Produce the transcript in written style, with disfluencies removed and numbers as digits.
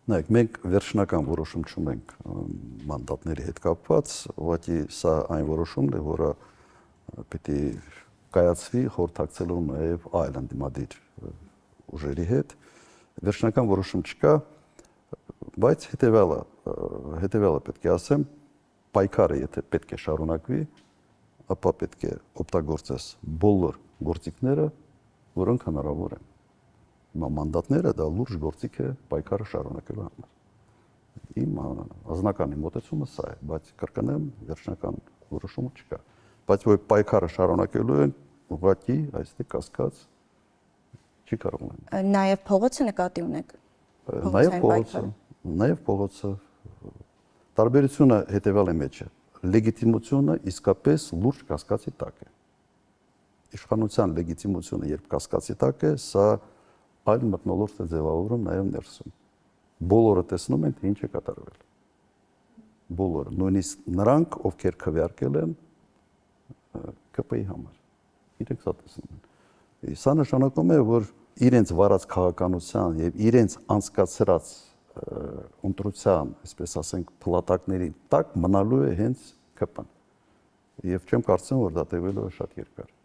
Նայեք, մենք վերջնական որոշում չունենք մանդատների հետ կապված, ուղղակի սա այն որոշումն է, որը պիտի կայացվի խորհրդակցելով նաև այլ ընդդիմադիր ուժերի հետ։ Վերջնական որոշում չկա, բայց հետևյալը պետք է ասեմ, պայքարը եթե պետք է շարունակվի, ապա պետք է օգտագործես բոլոր գործիքները, որոնք հնարավոր են։ Հիմա մանդատները դա լուրջ գործիք է պայքարը շարունակելու համար։ Իմ անձնականի մոտեցումը սա է, բայց կրկնեմ, վերջնական որոշումը չկա։ Բայց որ պայքարը շարունակելու են, ուղղակի այստեղ կասկած չի կարող լինել։ Նաև փողոցը նկատի ունեք։ Նաև փողոցը տարբերությունը հետևյալ է մեջ է։ Լեգիտիմությունը իսկապես լուրջ կասկածի տակ է։ Իշխանության լեգիտիմությունը երբ կասկածի տակ է, սա այլ մթնոլորտ է ձևավորում նաև ներսում։ Բոլորը տեսնում են, թե ինչ է կատարվել։ Բոլորը, նույնիսկ նրանք, ովքեր քվեարկել են ԿՊ-ի համար։ Իրենք սա տեսնում են։ Սա նշանակում է, որ իրենց վարած քաղաքականության եւ իրենց անցկացրած ընտրության, այսպես ասենք, փլատակների տակ մնալու է հենց ԿՊ-ն։ Եվ չեմ կարծում, որ դա տևելու է շատ երկար։